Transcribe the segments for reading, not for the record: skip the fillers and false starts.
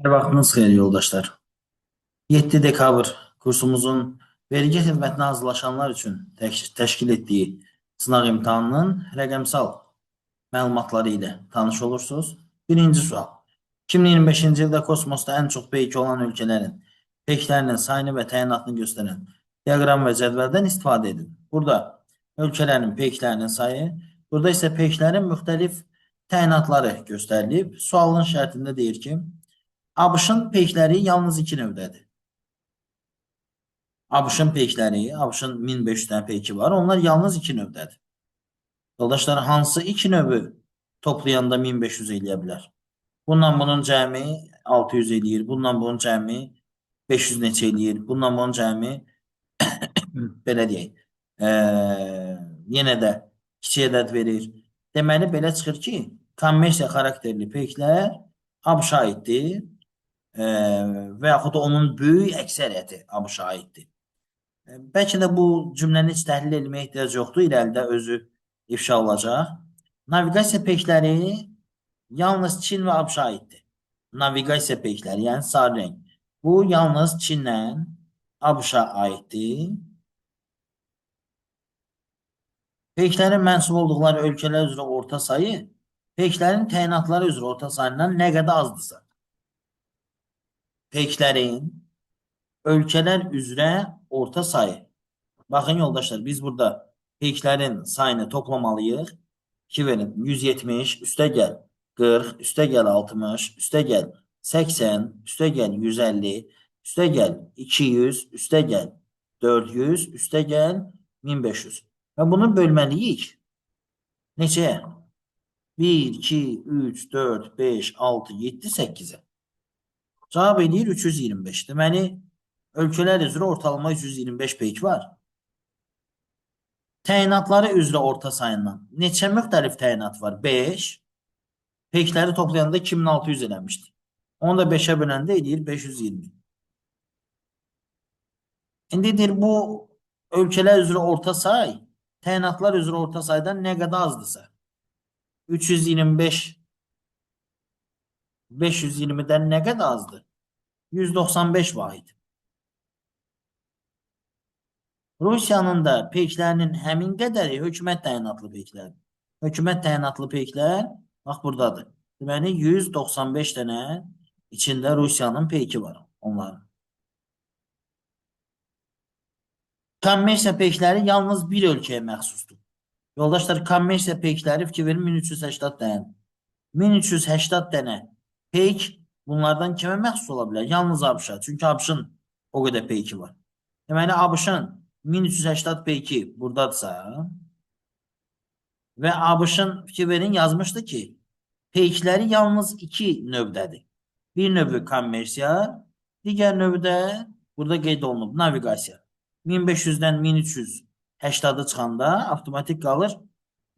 Her vaxtınız xeyir yoldaşlar. 7 dekabr kursumuzun vergi xidmətinə hazırlaşanlar üçün təşkil etdiyi sınaq imtahanının rəqəmsal məlumatları ilə tanış olursunuz. Birinci sual. 2025-ci ildə kosmosda ən çox peyki olan ölkələrin peyklərinin sayını və təyinatını göstərən diaqram və cədvəldən istifadə edin. Burada ölkələrin peyklərinin sayı, burada isə peyklərin müxtəlif təyinatları göstərilib. Sualın şərtində deyir ki, ABŞ-ın peykləri yalnız iki növdədir. ABŞ-ın peykləri, ABŞ-ın 1500 dənə peyki var. Onlar yalnız iki növdədir. Yoldaşlar, hansı iki növü toplayanda 1500 eləyə bilər? Bununla bunun cəmi 600 eləyir. Bununla bunun cəmi 500 neçə eləyir. Bununla bunun cəmi belə deyək. Yenə də kiçik ədəd verir. Deməli, belə çıxır ki, kommersiya xarakterli peyklər ABŞ-a aiddir. Və yaxud da onun böyük əksəriyyəti ABŞ-a aiddir. Bəlkə də bu cümləni heç təhlil etməyə ehtiyac yoxdur, irəlidə özü ifşa olacaq. Naviqasiya peykləri yalnız Çin və ABŞ-a aiddir. Naviqasiya peykləri, yəni sarı rəng. Bu yalnız Çinlə ABŞ-a aiddir. Peyklərin mənsub olduqları ölkələr üzrə orta sayı peyklərin təyinatları üzrə orta sayından nə qədər azdırsa. Peyklərin ölkələr üzrə orta sayı. Baxın yoldaşlar, biz burada peyklərin sayını toplamalıyıq. 2 verin, 170, üstə gəl 40, üstə gəl 60, üstə gəl 80, üstə gəl 150, üstə gəl 200, üstə gəl 400, üstə gəl 1500. Və bunu bölməliyik. Neçəyə? 1, 2, 3, 4, 5, 6, 7, 8-ə. Cavab edir 325. Deməli, ölkələr üzrə ortalama 125 peyk var. Təyinatları üzrə orta sayından neçə müxtəlif təyinat var? 5. Peykləri toplayanda 2600 eləmişdik. Onu da 5-ə böləndə edir 520. İndi deyir, bu ölkələr üzrə orta say, təyinatlar üzrə orta saydan nə qədər azdırsa. 325 520-dən nə qədər azdır? 195 vahid. Rusiyanın da peyklərinin həmin qədəri hökumət təyinatlı peyklərdir. Hökumət təyinatlı peyklər bax buradadır. Deməli 195 dənə içində Rusiyanın peyki var onların. Kommersiya peykləri yalnız bir ölkəyə məxsusdur. Yoldaşlar, kommersiya peykləri fikir verin 1380 dənə. 1380 dənə peyk bunlardan kimə məxsus ola bilər? Yalnız ABŞ-a. Çünki ABŞ-ın o qədər peyki var. Deməli, ABŞ-ın 1380 peyki buradadırsa və ABŞ-ın fikir verin yazmışdı ki, peykləri yalnız iki növdədir. Bir növü kommersiya, digər növü də burada qeyd olunub naviqasiya. 1500-dən 1380-a çıxanda avtomatik qalır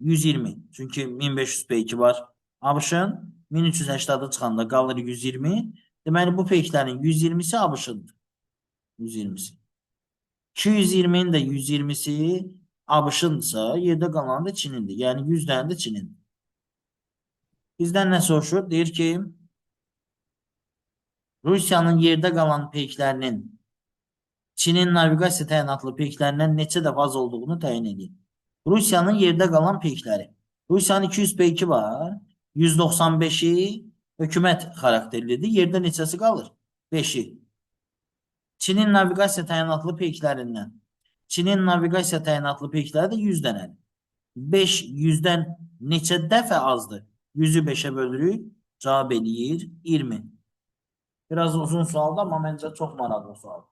120. Çünki 1500 peyki var. ABŞ-ın 1380-a çıxanda qalır 120. Deməli, bu peyklərin 120-si ABŞ-ındır. 120-si. 220-nin də 120-si ABŞ-ındırsa, yerdə qalan da Çinindir. Yəni 100 dənə də Çinindir. Bizdən nə soruşur? Deyir ki, Rusiyanın yerdə qalan peyklərinin Çinin naviqasiya təyinatlı peyklərindən neçə dəfə az olduğunu təyin edin. Rusiyanın yerdə qalan peykləri. Rusiyanın 200 peyki var. 195-i hökumət xarakterlidir. Yerdə neçəsi qalır? 5-i. Çinin naviqasiya təyinatlı peyklərindən. Çinin naviqasiya təyinatlı peykləri də 100 dənədir. 5 100-dən neçə dəfə azdır? 100-ü 5-ə bölürük. Cavab eləyir 20. Biraz uzun sualdır, amma məncə çox maraqlı sualdır.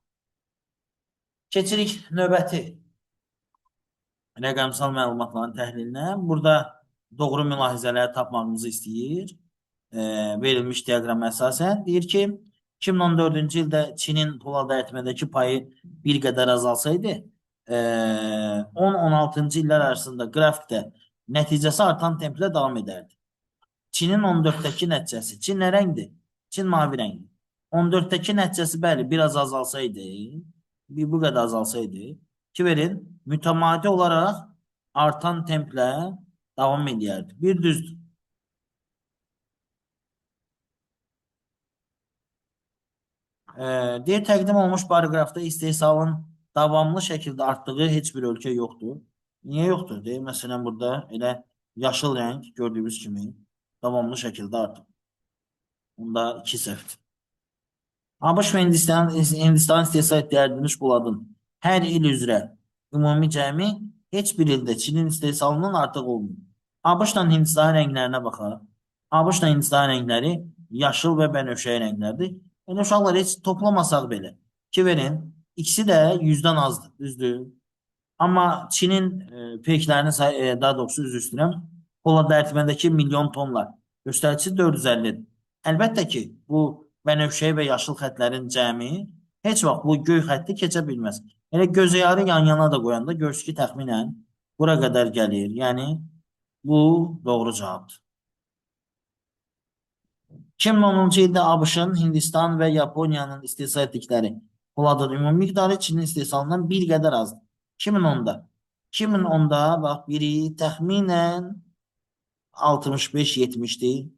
Keçirik növbəti rəqəmsal məlumatların təhlilinə. Burada doğru mülahizələri tapmağımızı istəyir. Verilmiş diaqrama əsasən. Deyir ki, 2014-cü ildə Çinin pul əritmədəki payı bir qədər azalsaydı, 10-16-cı illər arasında qrafikdə nəticəsi artan templə davam edərdi. Çinin 14-dəki nəticəsi. Çin nə rəngdir? Çin mavi rəngdir. 14-dəki nəticəsi bəli, biraz azalsaydı, bu qədər azalsaydı, ki verin, mütəmadi olaraq artan templə davam edərdi. Bir düzdür. Deyir təqdim olmuş paragrafda istehsalın davamlı şəkildə artdığı heç bir ölkə yoxdur. Niyə yoxdur? Deyir, məsələn, burada elə yaşıl rəng gördüyünüz kimi davamlı şəkildə artıb. Bunda 2 səhvdir. ABŞ və Hindistan istehsal etdirilmiş buladın hər il üzrə ümumi cəmi heç bir ildə Çinin istehsalından artıq olmuyor. ABŞ-la Hindistan rənglərinə baxaq. ABŞ-la Hindistan rəngləri yaşıl və bənövşəyi rənglərdir. Yəni uşaqlar heç toplamasaq belə. Ki verin, ikisi də 100-dən azdır, düzdür. Amma Çinin peyklərinin daha doğrusu üzr istəyirəm, Polad əritimindəki milyon tonlar göstəricisi 450-dir. Əlbəttə ki, bu bənövşəyi və yaşıl xətlərin cəmi heç vaxt bu göy xətti keçə bilməz. Elə gözəyarı yan-yana da qoyanda görürsünüz ki, təxminən bura qədər gəlir. Yəni, bu doğru cavabdır. 2010-cu ildə ABŞ-ın, Hindistan və Yaponiyanın istehsal etdikləri poladın ümumi miqdarı Çinin istehsalından bir qədər azdır. 2010-da. 2010-da bax biri təxminən 65-70-dir.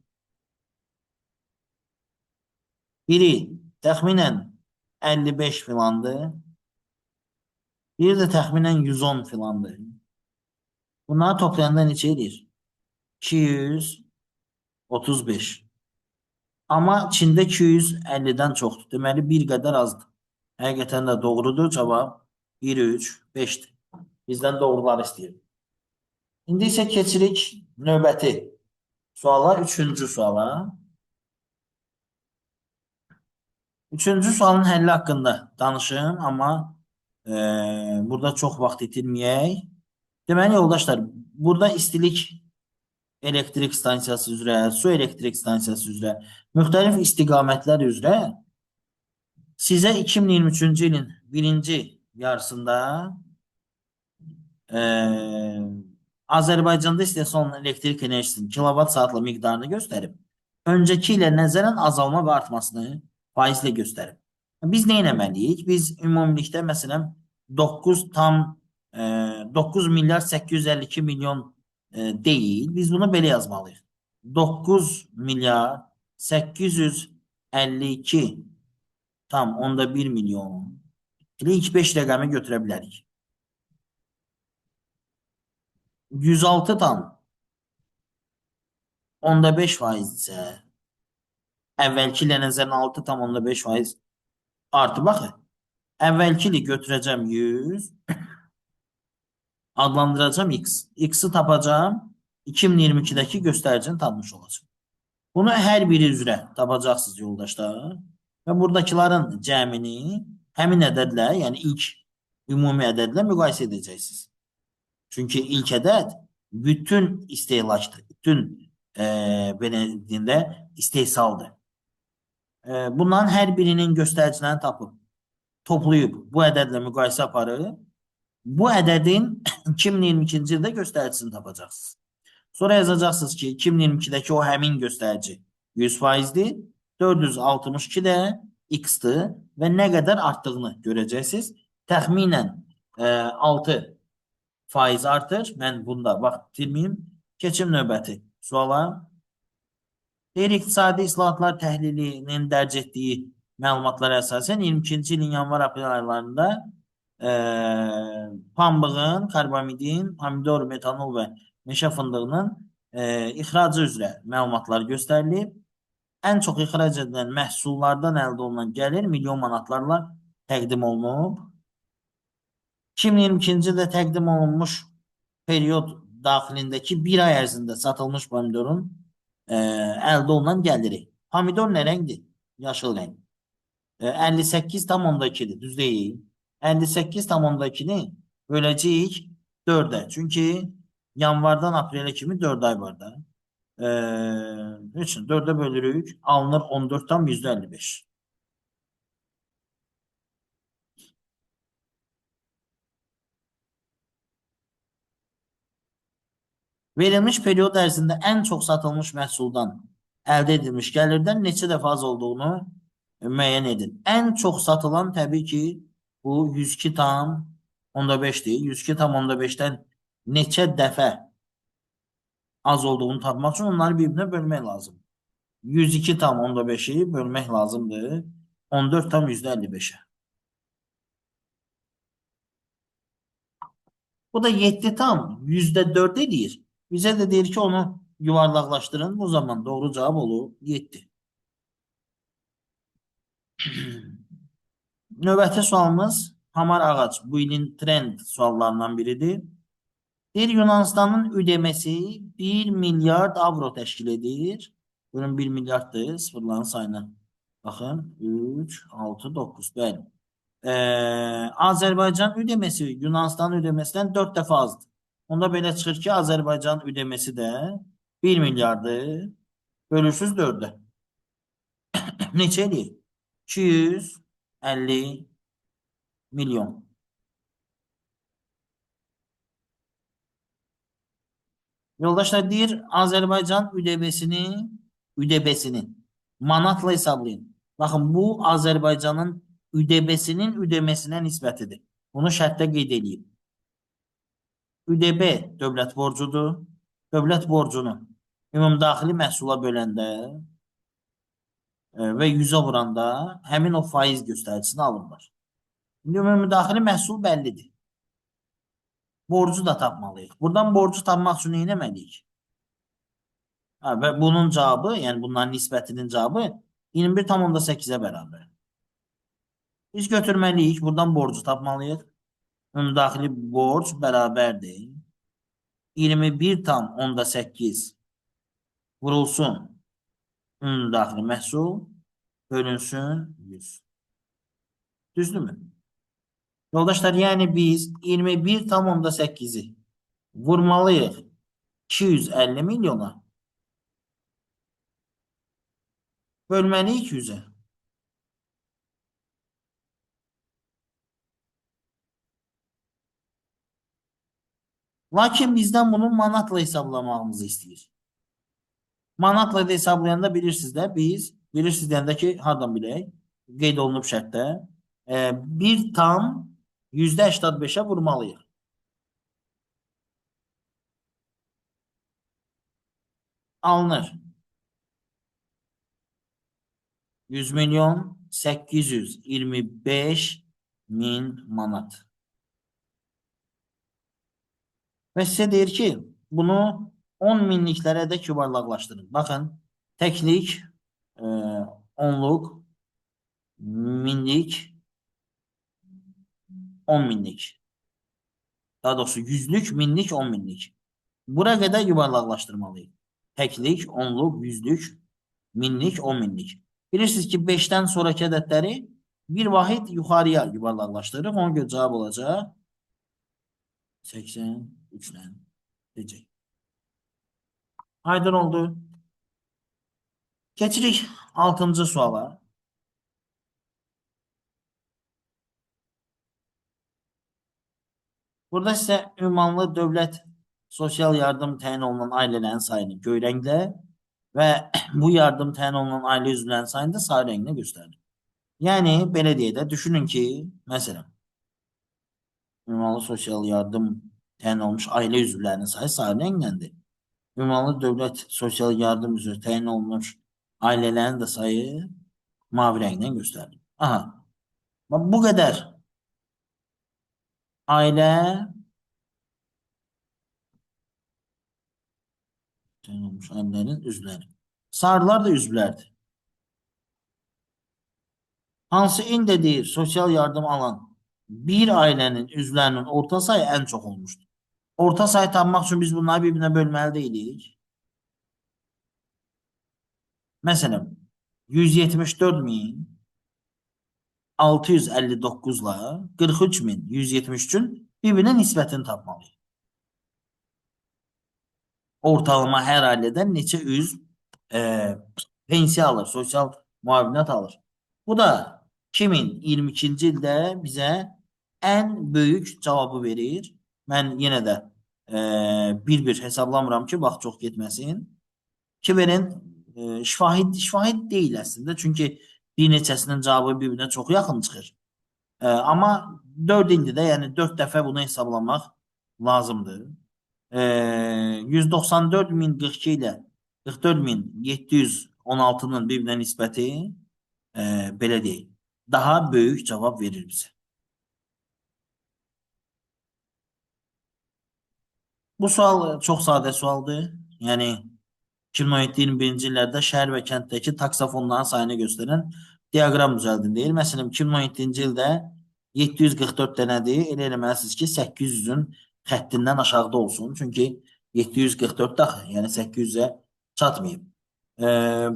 Biri təxminən 55 filandır. Biri də təxminən 110 filandır. Bunları toplayanda neçə edir? 235. Amma Çində 250-dən çoxdur. Deməli, bir qədər azdır. Həqiqətən də doğrudur. Cavab 1, 3, 5-dir. Bizdən doğruları istəyir. İndi isə keçirik növbəti suala, üçüncü suala. Üçüncü sualın həlli haqqında danışım, amma burada çox vaxt itirməyək. Deməli, yoldaşlar, burada istilik elektrik stansiyası üzrə, su elektrik stansiyası üzrə, müxtəlif istiqamətlər üzrə sizə 2023-cü ilin birinci yarısında Azərbaycanda istehsal olunan elektrik enerjisinin kilovat saatlı miqdarını göstərib, öncəki ilə nəzərən azalma və artmasını faizlə göstərib. Biz nə etməliyik? Biz ümumilikdə məsələn 9 milyar 852 milyon deyil. Biz bunu belə yazmalıyıq. 9 milyar 852 tam onda 1 milyon ilə ilk 5 rəqəmi götürə bilərik. 106 tam onda 5 faiz isə əvvəlki ilə nəzərən 6 tam onda 5 faiz artı. Baxın, əvvəlki ili götürəcəm 100, adlandıracağım x. X-i tapacağım, 2022-dəki göstəricini tapmış olacaq. Bunu hər biri üzrə tapacaqsınız yoldaşlar. Və buradakilərin cəmini həmin ədədlə, yəni ilk ümumi ədədlə müqayisə edəcəksiniz. Çünki ilk ədəd bütün istehlakdır, bütün belə deyəndə istehsaldır. Bunların hər birinin göstəricilərini tapıb, toplayıb bu ədədlə müqayisə aparıb, bu ədədin 2022-ci ildə göstəricisini tapacaqsınız. Sonra yazacaqsınız ki, 2022-dəki o həmin göstərici 100%-dir, 462 də x-dır və nə qədər artdığını görəcəksiniz. Təxminən 6% artır. Mən bunda vaxt itirməyim. Keçim növbəti suala. Qeyri-iqtisadi islahatlar təhlilinin dərc etdiyi məlumatlara əsasən 22-ci ilin yanvar-aprel aylarında pambığın, karbamidin, pomidor, metanol və meşə fındığının ixracı üzrə məlumatlar göstərilib. Ən çox ixrac edilən məhsullardan əldə olunan gəlir milyon manatlarla təqdim olunub. 2022-ci ildə təqdim olunmuş periyod daxilindəki bir ay ərzində satılmış pomidorun əldə olunan gəliri. Pomidor nə rəngdir? Yaşıl rəng. 58,2-dir, düz deyil. 58,2-ni böləcəyik 4-ə. Çünki yanvardan aprelə kimi 4 ay var da. 4-ə bölürük, alınır 14,55. Verilmiş periyod ərzində ən çox satılmış məhsuldan əldə edilmiş gəlirdən neçə dəfə az olduğunu müəyyən edin. Ən çox satılan təbii ki, bu 102,5-dir. 102,5-dən neçə dəfə az olduğunu tapmaq üçün onları bir-birinə bölmək lazım. 102,5-i bölmək lazımdır. 14,55'e. Bu da 7 tam %4 edir. Bize de deyir ki onu yuvarlaqlaşdırın. O zaman doğru cavab olur 7. Növbəti sualımız hamar ağac. Bu ilin trend suallarından biridir. Bir Yunanistanın ödemesi 1 milyard avro təşkil edir. Bunun 1 milyarddır. Sıfırların sayına. Bakın 3, 6, 9. Bəli. Azərbaycan ödəməsi Yunanistan ödəməsindən 4 dəfə azdır. Onda belə çıxır ki, Azərbaycan ödəməsi də 1 milyardır. Bölürsüz 4-ə. Neçə eləyir? 250 milyon. Yoldaşlar deyir, Azərbaycan üdebesini manatla hesablayın. Baxın, bu Azərbaycanın üdebesinin üdeməsinə nisbətidir. Bunu şərtdə qeyd edeyim. ÜDB dövlət borcudur. Dövlət borcunu ümumdaxili məhsula böləndə və 100-ə vuranda həmin o faiz göstəricisini alırlar. İndi ümumdaxili məhsul bəllidir. Borcu da tapmalıyıq. Buradan borcu tapmaq üçün nə etməliyik? Və bunun cavabı, yəni bunların nisbətinin cavabı 21,8-ə bərabər. Biz götürməliyik, buradan borcu tapmalıyıq. Ümumdaxili borc bərabərdir. 21,8 vurulsun ümumdaxili məhsul bölünsün 100. Düzdürmü? Yoldaşlar, yəni biz 21,8-i vurmalıyıq 250 milyona, bölməliyik 100-ə. Lakin bizdən bunu manatla hesablamağımızı istəyir. Manatla da hesablayanda bilirsiniz də biz, bilirsiniz deyəndə ki, hardan bilək, qeyd olunub şərtdə, 1,85-ə vurmalıyıq. Alınır. 100 milyon 825 min manat. Və sizə deyir ki, bunu 10 minliklərə də yuvarlaqlaşdırın. Baxın, təklik, onluq, minlik, 10 minlik. Daha doğrusu yüzlük, minlik, 10 minlik. Bura qədər yuvarlaqlaşdırmalıyıq. Təklik, onluq, yüzlük, minlik, 10 minlik. Bilirsiniz ki, 5-dən sonraki ədədləri bir vahid yuxarıya yuvarlaqlaşdırırıq. Ona görə cavab olacaq 83-lə deyəcək. Aydın oldu. Keçirik 6-cı suala. Burada sizə ünvanlı dövlət sosial yardım təyin olunan ailələrin sayını göy rənglə və bu yardım təyin olunan ailə üzvlərinin sayını da sarı rənglə göstərir. Yəni, belə deyək də, düşünün ki, məsələn, ünvanlı sosial yardım təyin olunmuş ailə üzvlərinin sayı sarı rəngləndir. Ünvanlı dövlət sosial yardım üzrə təyin olunmuş ailələrin də sayı mavi rənglə göstərilir. Aha, bu qədər ailə təyin olunmuş ailələrin üzvləri. Sarılar da üzvlərdir. Hansı ildə deyir, sosial yardım alan bir ailənin üzvlərinin orta sayı ən çox olmuşdur. Orta sayı tapmaq üçün biz bunları bir-birinə bölməli deyilik. Məsələn, 174.659-la 43.173-ün bir-birinin nisbətini tapmalıyıq. Ortalama hər ailədən neçə üzv pensiya alır, sosial müavinət alır. Bu da 2022-ci ildə bizə ən böyük cavabı verir. Mən yenə də bir-bir hesablamıram ki, vaxt çox getməsin. Kiberin şahid deyil əslində. Çünki bir neçəsinin cavabı bir-birinə çox yaxın çıxır. Amma 4 ildir də, yəni 4 dəfə bunu hesablamaq lazımdır. 194.042 ilə 44.716-nın bir-birinə nisbəti belə deyil. daha böyük cavab verir bizə. Bu sual çox sadə sualdır. Yəni 2017-21-ci illərdə şəhər və kənddəki taksofonların sayını göstərən diaqram düzəldin deyir. Məsələn, 2017-ci ildə 744 dənədir. Elə eləməlisiniz ki, 800-ün xəttindən aşağıda olsun. Çünki 744 daxı, yəni 800-ə çatmayıb.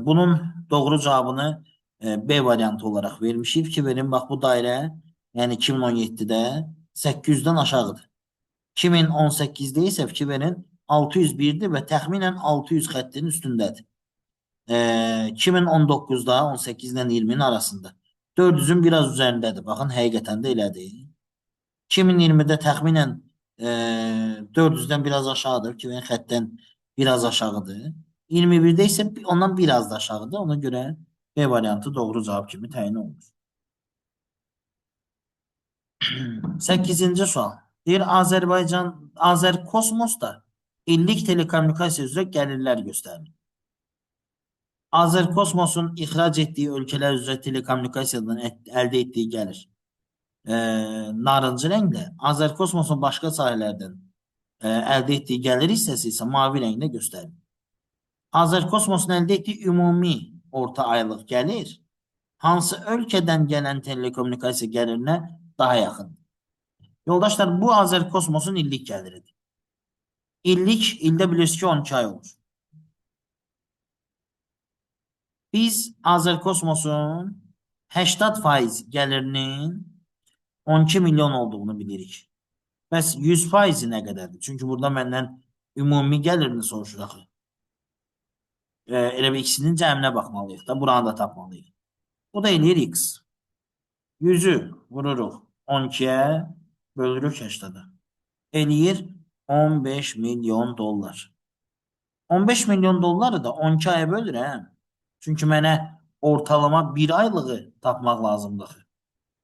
Bunun doğru cavabını B variantı olaraq vermişik. Fikir bax bu dairə, yəni 2017-də 800-dən aşağıdır. 2018-də isə fikir verin 601-dir və təxminən 600 xəttinin üstündədir. 2019-da 18 ilə 20-nin arasında 400-ün biraz üzərindədir. Baxın, həqiqətən də elədir. 2020-də təxminən 400-dən biraz aşağıdır. 2000 xəttdən biraz aşağıdır. 21-də isə ondan biraz da aşağıdır. Ona görə B variantı doğru cavab kimi təyin olunur. 8-ci sual. Deyir, Azərkosmosda illik telekommunikasiya üzrə gəlirlər göstərilir. Azərkosmosun ixrac etdiyi ölkələr üzrə telekommunikasiyadan əldə etdiyi gəlir narıncı rənglə, Azərkosmosun başqa sahələrdən əldə etdiyi gəlir hissəsi isə mavi rənglə göstərilir. Azərkosmosun əldə etdiyi ümumi orta aylıq gəlir hansı ölkədən gələn telekommunikasiya gəlirinə daha yaxındır? Yoldaşlar, bu Azərkosmosun illik gəliridir. İllik, ildə bilirsiniz ki, 12 ay olur. Biz Azərkosmosun 80% gəlirinin 12 milyon olduğunu bilirik. Bəs 100% nə qədərdir? Çünki burada məndən ümumi gəlirini soruşur axı. Elə bir ikisinin cəminə baxmalıyıq da, buranı da tapmalıyıq. Bu da eləyir x. 100-ü vururuq 12-yə, bölürük 80-ə. Eləyir 15 milyon dollar. 15 milyon dolları da 12 aya bölürəm. Çünki mənə ortalama bir aylığı tapmaq lazımdır.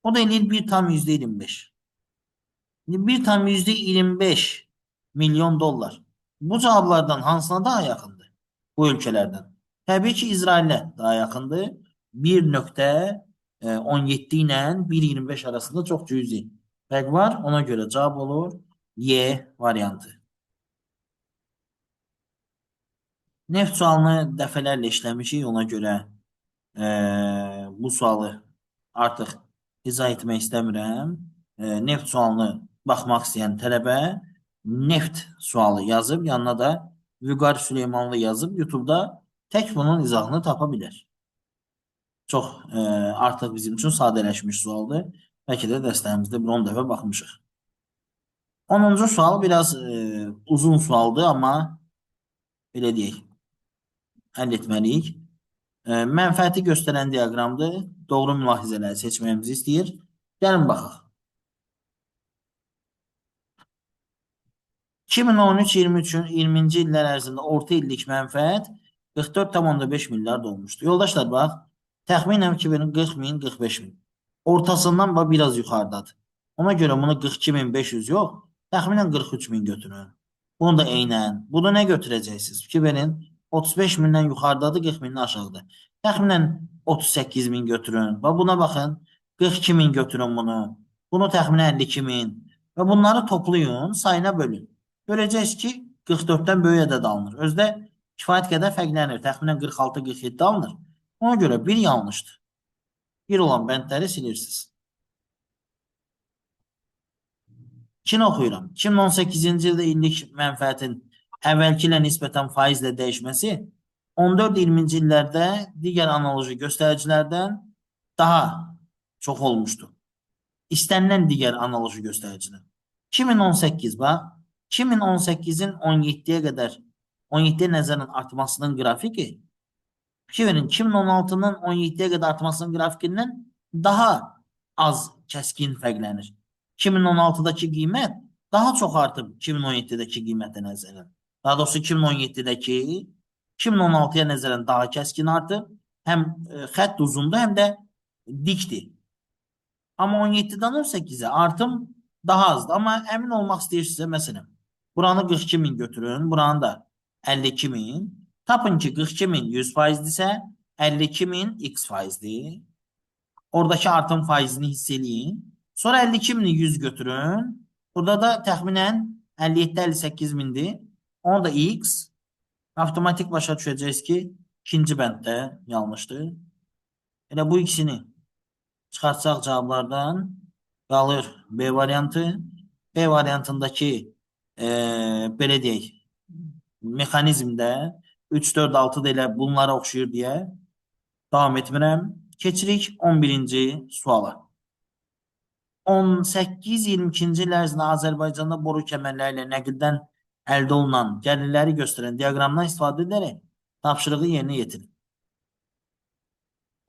O da eləyir 1,25. 1,25 milyon dollar. Bu cavablardan hansına daha yaxındır? Bu ölkələrdən. Təbii ki, İsrailə daha yaxındır. 1,17 ilə 1,25 arasında çox cüzi fərq var. Ona görə cavab olur Y variantı. Neft sualını dəfələrlə işləmişik. Ona görə bu sualı artıq izah etmək istəmirəm. Neft sualını baxmaq istəyən tələbə neft sualı yazıb, yanına da Vüqar Süleymanlı yazıb YouTube-da tək bunun izahını tapa bilər. Çox artıq bizim üçün sadələşmiş sualdır. Bəlkə də dəstəmizdə bir 10 dəfə baxmışıq. 10-cu sual biraz uzun sualdır, amma belə deyək, həll etməliyik. Mənfəəti göstərən diaqramdır. Doğru mülahizələri seçməyimizi istəyir. Gəlin baxaq. 2013-2020-ci illər ərzində orta illik mənfəət 44,5 milyard olmuşdu. Yoldaşlar, bax, təxminən 40 min, 45 min. Ortasından biraz yuxarıdadır. Ona görə bunu 42.500 yox, təxminən 43 min götürün. Bunu da eynən. Bunu nə götürəcəksiniz? Fikir verin. 35 mindən yuxarıdadır, 40 mindən aşağıdır. Təxminən 38 min götürün. Və buna baxın. 42 min götürün bunu. Bunu təxminən 52 min. Və bunları toplayın, sayına bölün. Görəcəksiniz ki, 44-dən böyük ədəd alınır. Özdə kifayət qədər fərqlənir. Təxminən 46-47 alınır. Ona görə bir yanlışdır. Bir olan bəndləri silirsiniz. 2-ni oxuyuram. 2018-ci ildə illik mənfəətin əvvəlki ilə nisbətən faizlə dəyişməsi 14-20-ci illərdə digər analoji göstəricilərdən daha çox olmuşdur. İstənilən digər analoji göstəricilər. 2018 bax, 2018-in 17-yə qədər 17-yə nəzərən artmasının qrafiki, fikir verin, 2016-nın 17-yə qədər artmasının qrafikindən daha az kəskin fərqlənir. 2016-dakı qiymət daha çox artıb 2017-dəki qiymətə nəzərən. Daha doğrusu 2017-dəki 2016-ya nəzərən daha kəskin artıb. Həm xətt uzundur, həm də dikdir. Amma 17-dən 18-ə artım daha azdır. Amma əmin olmaq istəyirsinizsə, məsələn, buranı 42 min götürün, buranı da 52 min. Tapın ki, 42 min 100%dirsə, 52 min x faizdir. Oradakı artım faizini hiss eləyin. Sonra 52.000-i 100 götürün. Burada da təxminən 57-58 mindir. Onu da x. Avtomatik başa düşəcəksiniz ki, ikinci bənddə yanlışdır. Elə bu ikisini çıxartsaq cavablardan qalır B variantı. B variantındakı belə deyək, mexanizmdə 3, 4, 6 da elə bunlara oxşuyur deyə davam etmirəm. Keçirik 11-ci suala. 18-22-ci il ərzində Azərbaycanda boru kəmərləri ilə nəqldən əldə olunan gəlirləri göstərən diaqramdan istifadə edərək tapşırığı yerinə yetirin.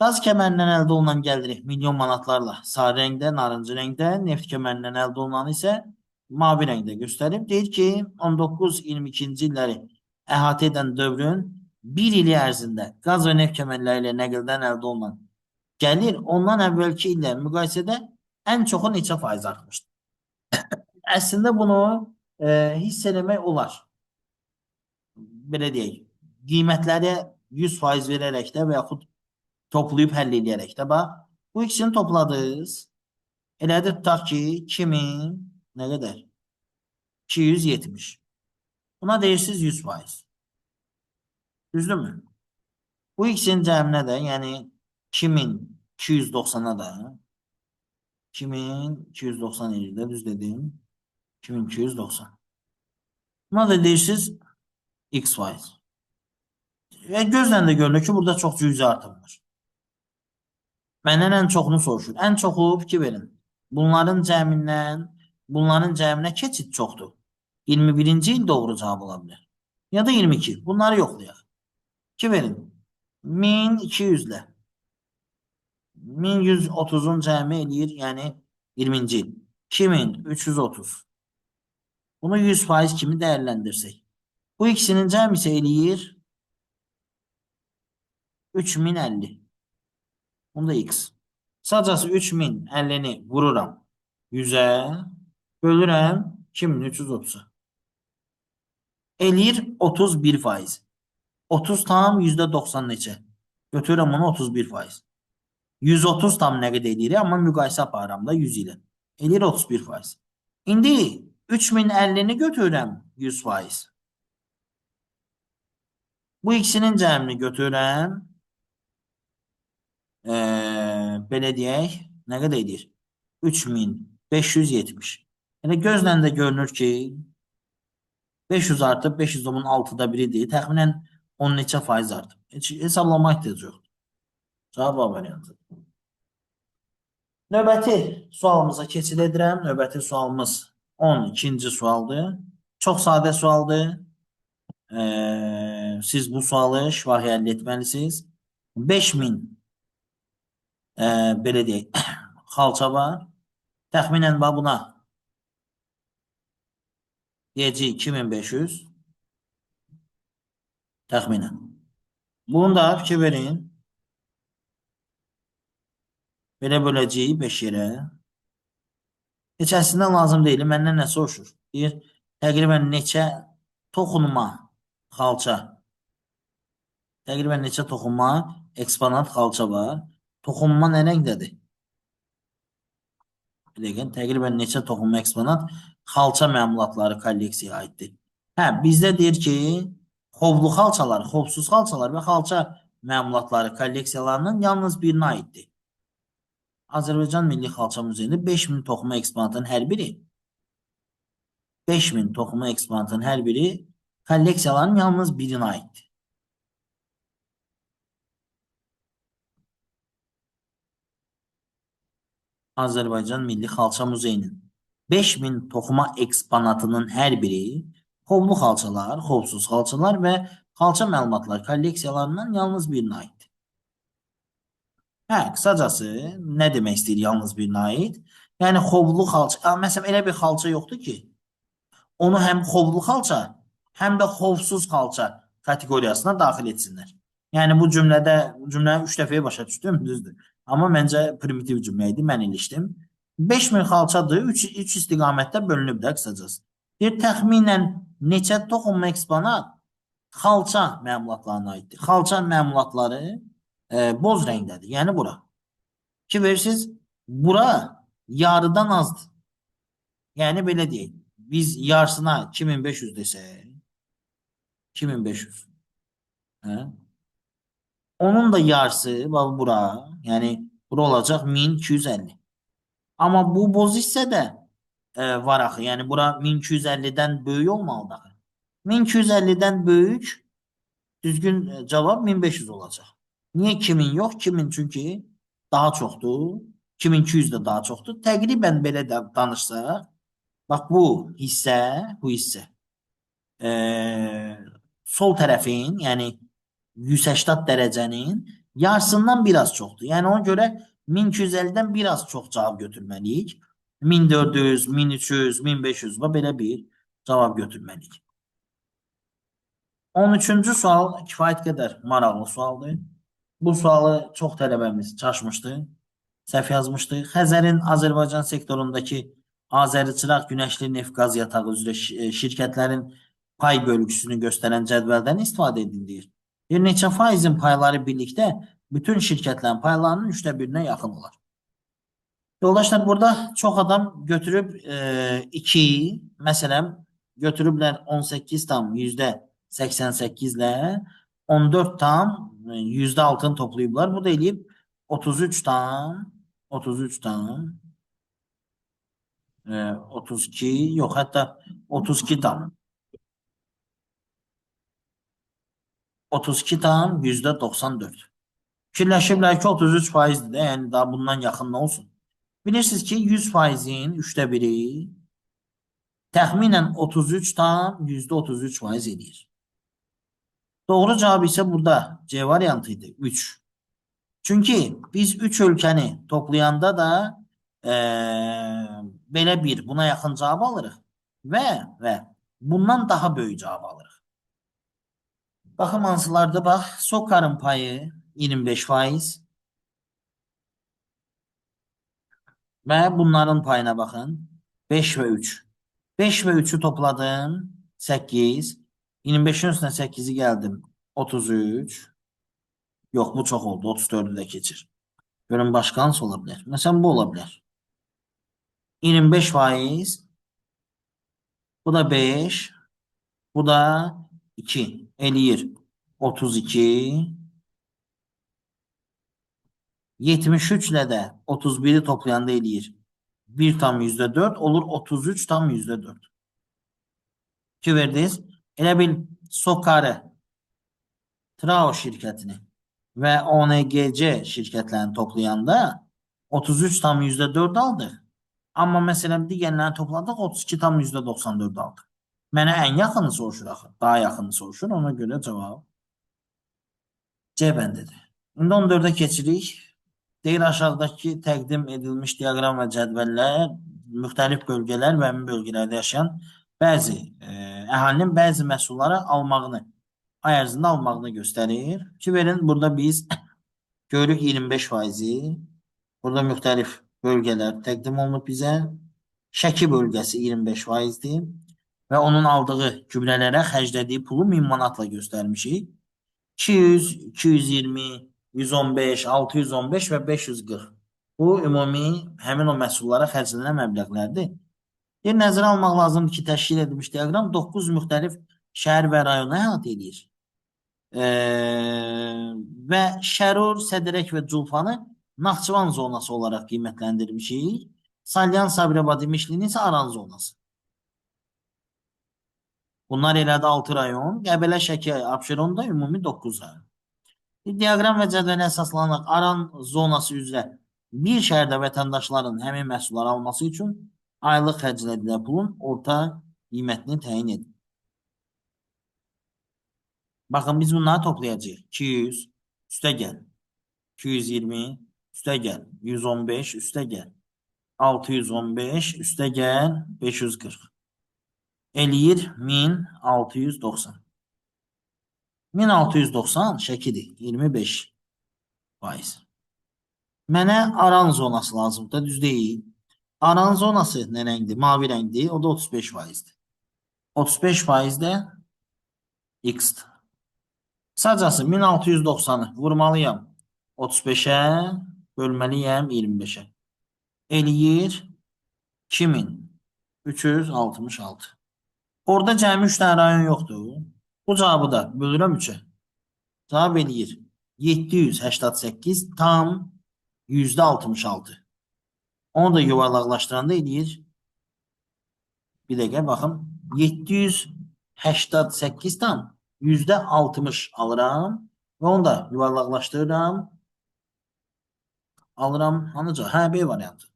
Qaz kəmərindən əldə olunan gəlir milyon manatlarla sarı rəngdə, narıncı rəngdə, neft kəmərindən əldə olunan isə mavi rəngdə göstərib. Deyir ki, 19-22-ci illəri əhatə edən dövrün bir ili ərzində qaz və neft kəmərləri ilə nəqldən əldə olunan gəlir ondan əvvəlki illə müqayisədə ən çoxu neçə faiz artmışdır? Əslində bunu hiss eləmək olar. Belə deyək, qiymətləri 100% verərək də və yaxud toplayıb həll edərək də bax. Bu ikisini topladınız. Elədir tutaq ki 2000 nə qədər? 270. Buna deyirsiniz 100%. Düzdürmü? Bu ikisinin cəminə də, yəni 2290-a da 2290 edir, düz dedim. 2290. Buna da deyirsiniz x%. Və gözlə də görünür ki, burada çox cüzi artım var. Məndən ən çoxunu soruşur. Ən çoxu fikir verin. Bunların cəminə keçid çoxdur. 21-ci il doğru cavab ola bilər. Ya da 22. Bunları yoxlayaq. Fikir verin. 1200 ilə 1130-un cəmi eləyir, yəni 20-ci il. 2330. Bunu 100% kimi dəyərləndirsək. Bu ikisinin cəmi isə eləyir 3050. Bunda x. Sadəcası 3050-ni vururam 100-ə, bölürəm 2330-a. Eləyir 31%. 30 tam %90 neçə? Götürürəm onu 31%. 130 tam nə qədər eləyir? Amma müqayisə aparıram da 100 ilə. Eləyir 31%. İndi 3050-ni götürürəm 100%. Bu ikisinin cəmini götürürəm. Belə deyək, nə qədər edir? 3570. Yəni gözlə də görünür ki 500 artıb 500-ün 6-da biridir. Təxminən 10 neçə faiz artıb. Heç hesablama ehtiyac yoxdur. Cavab A variantı. Növbəti sualımıza keçid edirəm. Növbəti sualımız 12-ci sualdır. Çox sadə sualdır. Siz bu sualı şifahi əldə etməlisiniz. 5000 belə deyək, xalça var. Təxminən buna deyəcək 2500. Təxminən. Bunu da fikir verin. Belə böləcəyik 5 yerə. Heç əslində lazım deyil. Məndən nə soruşur? Deyir, təqribən neçə toxunma xalça? Təqribən neçə toxunma eksponat xalça var? Toxunma nə rəngdədir? Təqribən neçə toxunma eksponat xalça məmulatları kolleksiyaya aiddir. Bizdə deyir ki, xovlu xalçalar, xovsuz xalçalar və xalça məmulatları kolleksiyalarının yalnız birinə aiddir. Azərbaycan Milli Xalça Muzeyində 5000 toxuma eksponatın hər biri 5000 toxuma eksponatın hər biri kolleksiyaların yalnız birinə aiddir. Azərbaycan Milli Xalça Muzeyinin 5000 toxuma eksponatının hər biri xovlu xalçalar, xovsuz xalçalar və xalça məlumatlar kolleksiyalarından yalnız birinə aiddir. Qısacası nə demək istəyir yalnız birinə aid? Yəni xovlu xalça, məsələn elə bir xalça yoxdur ki, onu həm xovlu xalça, həm də xovsuz xalça kateqoriyasına daxil etsinlər. Yəni bu cümləni 3 dəfəyə başa düşdüm, düzdür. Amma məncə primitiv cümlə idi, mən ilişdim. 5000 xalçadır, 3 istiqamətdə bölünüb də qısacası. Deyir, təxminən neçə toxunma eksponat xalça məmulatlarına aiddir. Xalça məmulatları boz rəngdədir, yəni bura. Ki verirsiniz bura yarıdan azdır. Yəni belə deyək. Biz yarısına 2500 desək, 2500. Hə? Onun da yarısı bax bura, yəni bura olacaq 1250. Amma bu boz hissədə var axı. Yəni bura 1250-dən böyük olmalıdır axı. 1250-dən böyük düzgün cavab 1500 olacaq. Niyə 2000 yox? 2000 çünki daha çoxdur. 2200 də daha çoxdur. Təqribən belə də danışsaq, bax bu hissə sol tərəfin, yəni 180 dərəcənin yarısından biraz çoxdur. Yəni ona görə 1250-dən biraz çox cavab götürməliyik. 1400, 1300, 1500 və belə bir cavab götürməliyik. 13-cü sual kifayət qədər maraqlı sualdır. Bu sualı çox tələbəmiz çaşmışdı, səhv yazmışdı. Xəzərin Azərbaycan sektorundakı Azəriçıraq Günəşli Neft Qaz Yatağı üzrə şirkətlərin pay bölgüsünü göstərən cədvəldən istifadə edilir. Bir neçə faizin payları birlikdə bütün şirkətlərin paylarının 1/3-nə yaxın olar. Yoldaşlar, burada çox adam götürüb 2, məsələn, götürüblər 18 tam %88 ilə 14 tam %6-ını toplayıblar. Bu da eləyib 33 tam 32, yox, hətta 32 tam 32 tam %94. Fikirləşiblər ki 33%'dir də, yəni daha bundan yaxın nə olsun? Bilirsiniz ki 100%'in 1/3 təxminən 33 tam %33% edir. Doğru cavab isə burada C variantı idi, 3. Çünki biz 3 ölkəni toplayanda da belə bir buna yaxın cavab alırıq və bundan daha böyük cavab alırıq. Baxın hansılardır, bax, SOCAR-ın payı 25% və bunların payına baxın 5 və 3. 5 və 3'ü topladım 8. 25'in üstüne 8'i geldim 33. Yok, bu çok oldu, 34'ü de geçir. Görün başka hansı olabilir? Mesela bu olabilir. 25%. Bu da 5. Bu da 2. Eləyir 32. 73 ile de 31'i toplayanda eləyir 1 tam %4 olur, 33 tam %4. Ki verdiniz? Elə bil SOCAR-ı, TRAO şirkətini və ONGC şirkətlərini toplayanda 33 tam %4 aldıq. Amma məsələn digərlərini topladıq 32 tam %94 aldıq. Mənə ən yaxını soruşur axı. Daha yaxını soruşur. Ona görə cavab C bəndidir. İndi 14-ə keçirik. Deyir aşağıdakı təqdim edilmiş diaqram və cədvəllər müxtəlif bölgələr və əmin bölgələrdə yaşayan bəzi əhalinin bəzi məhsulları almağını, ay ərzində almağını göstərir. Ki verin, burada biz görürük 25%. Burada müxtəlif bölgələr təqdim olunub bizə. Şəki bölgəsi 25%'dir və onun aldığı gübrələrə xərclədiyi pulu 1000 manatla göstərmişik. 200, 220, 115, 615 və 540. Bu ümumi həmin o məhsullara xərclənən məbləğlərdir. Bir nəzərə almaq lazımdır ki, təşkil edilmiş diaqram 9 müxtəlif şəhər və rayonu əhatə edir. Və Şərur, Sədərək və Culfanı Naxçıvan zonası olaraq qiymətləndirmişik. Salyan, Sabirabad, Mişlini isə Aran zonası. Bunlar elədi 6 rayon. Qəbələ, Şəki, Abşeronda ümumi 9 rayon. Diaqram və cədvələ əsaslanaraq Aran zonası üzrə bir şəhərdə vətəndaşların həmin məhsulları alması üçün aylıq xərclədilən pulun orta qiymətini təyin edin. Baxın, biz bunları toplayacağıq. 200, üstə gəl. 220, üstə gəl. 115, üstə gəl. 615, üstə gəl. 540. Eləyir 1690. 1690 şəkidir. 25%. Mənə Aran zonası lazımdır, düz deyil. Aran zonası nə rəngdir? Mavi rəngdir. O da 35%'dir. 35% də X-dir. Sacası 1690'ı vurmalıyam 35'ə. Bölməliyəm 25-ə. Eləyir 2366. Orada cəmi 3 dənə rayon yoxdur. Bu cavabı da bölürəm 3-ə. Cavab eləyir 788 tam %66. Onu da yuvarlaqlaşdıranda eləyir. Bir dəqiqə baxın. 788 tam %60 alıram. Və onu da yuvarlaqlaşdırıram. Alıram hanıca? Hə, B variantı.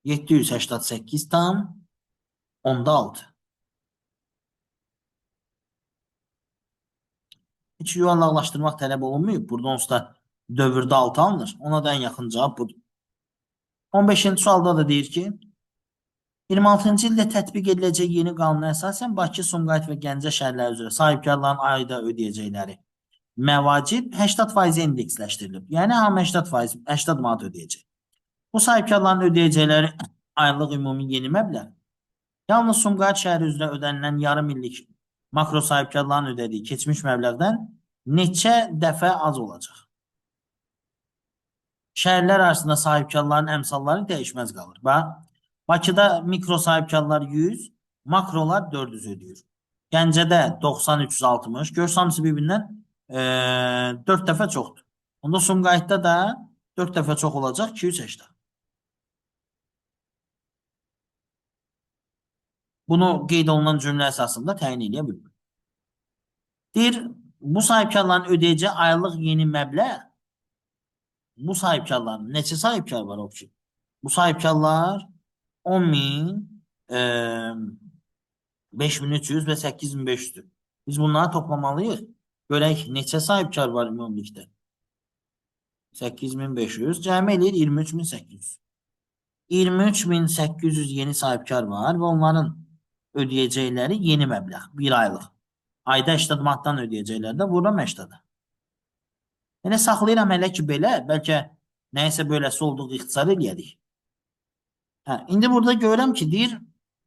788 tam onda 6. Heç yuvarlaqlaşdırmaq tələb olunmuyor. Burada onsuz da dövrdə 6 alınır. Ona da en yaxın cavab budur. 15-ci sualda da deyir ki, 26-cı ildə tətbiq ediləcək yeni qanuna əsasən Bakı, Sumqayıt və Gəncə şəhərləri üzrə sahibkarların ayda ödəyəcəkləri məvacib 80% indeksləşdirilib. Yəni hamı 80%, 80 manat ödəyəcək. Bu sahibkarların ödəyəcəkləri aylıq ümumi yeni məbləğ yalnız Sumqayıt şəhəri üzrə ödənilən yarım illik makro sahibkarların ödədiyi keçmiş məbləğdən neçə dəfə az olacaq? Şəhərlər arasında sahibkarların əmsalları dəyişməz qalır. Bax, Bakıda mikro sahibkarlar 100, makrolar 400 ödəyir. Gəncədə 90, 360. Görürsən hamısı bir-birindən 4 dəfə çoxdur. Onda Sumqayıtda da 4 dəfə çox olacaq 280. Bunu qeyd olunan cümlə əsasında təyin edə bilir. Deyir, bu sahibkarların ödəyəcəyi aylıq yeni məbləğ, bu sahibkarların neçə sahibkar var o ki? Bu sahibkarlar 10.000, 5.300 və 8.500'dür. Biz bunları toplamalıyıq. Görək neçə sahibkar var ümumilikdə? 8.500 cəmi eləyir 23.800. 23.800 yeni sahibkar var və onların ödəyəcəkləri yeni məbləğ. Bir aylıq. Ayda 80 manatdan ödəyəcəklər də vururam 80'a. Yəni saxlayıram hələ ki belə, bəlkə nəyəsə böyləsi olduğu ixtisar eləyədik. Hə, indi burada görürəm ki, deyir,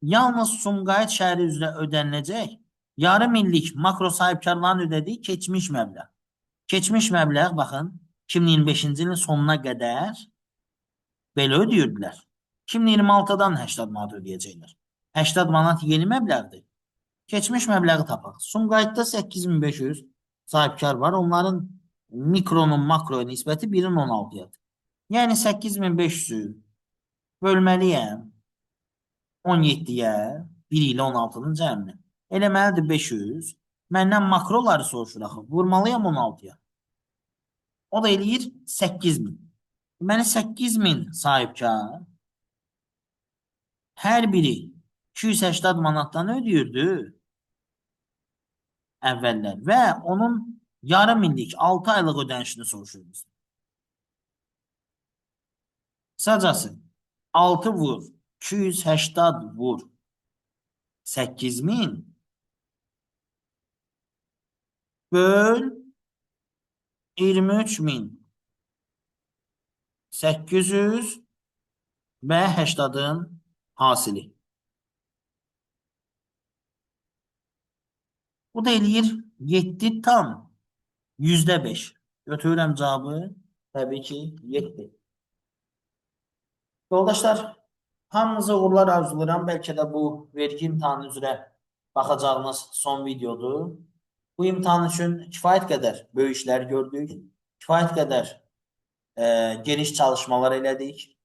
yalnız Sumqayıt şəhəri üzrə ödəniləcək yarım illik makro sahibkarların ödədiyi keçmiş məbləğ. Keçmiş məbləğ, baxın, 2025-ci ilin sonuna qədər belə ödəyirdilər. 2026'dan 80 manat ödəyəcəklər. 80 manat yeni məbləğdir. Keçmiş məbləği tapaq. Sumqayıtda 8500 sahibkar var. Onların mikronun makroya nisbəti 1'in 16'yadır. Yəni 8500'ü bölməliyəm 17'yə 1 ilə 16'nın cəmini. Eləməlidir 500. Məndən makroları soruşur axı. Vurmalıyam 16'ya. O da eləyir 8000. Deməli 8000 sahibkar hər biri 280 manatdan ödəyirdi əvvəllər və onun yarım illik 6 aylıq ödənişini soruşuruz. Qısacası 6 vur 280 vur 8000 böl 23.800 və 80'ın hasili. Bu da eləyir 7 tam %5. Götürürəm cavabı. Təbii ki 7. Yoldaşlar, hamınıza uğurlar arzulayıram. Bəlkə də bu vergi imtahanı üzrə baxacağımız son videodur. Bu imtahan üçün kifayət qədər böyük işlər gördük. Kifayət qədər geniş çalışmalar elədik.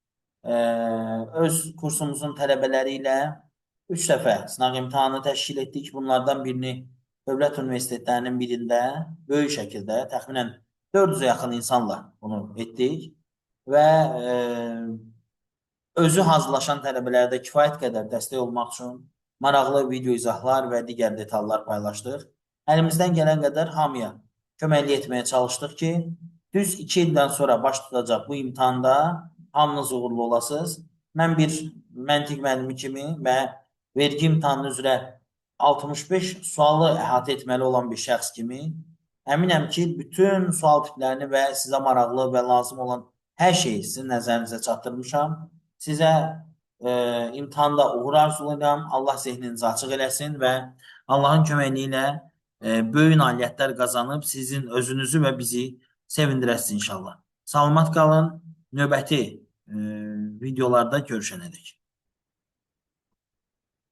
Öz kursumuzun tələbələri ilə 3 dəfə sınaq imtahanı təşkil etdik. Bunlardan birini dövlət universitetlərinin birində böyük şəkildə təxminən 400'ə yaxın insanla bunu etdik və özü hazırlaşan tələbələrdə kifayət qədər dəstək olmaq üçün maraqlı video izahlar və digər detallar paylaşdıq. Əlimizdən gələn qədər hamıya köməklik etməyə çalışdıq ki, düz 2 ildən sonra baş tutacaq bu imtahanda hamınız uğurlu olasınız. Mən bir məntiq müəllimi kimi və vergi imtahanı üzrə 65 sualı əhatə etməli olan bir şəxs kimi əminəm ki, bütün sual tiplərini və sizə maraqlı və lazım olan hər şeyi sizin nəzərinizə çatdırmışam. Sizə imtahanda uğur arzulayıram. Allah zehninizi açıq eləsin və Allahın köməkliyi ilə böyük nailiyyətlər qazanıb sizin özünüzü və bizi sevindirəsiniz inşallah. Salamat qalın. növbəti videolarda görüşənədək.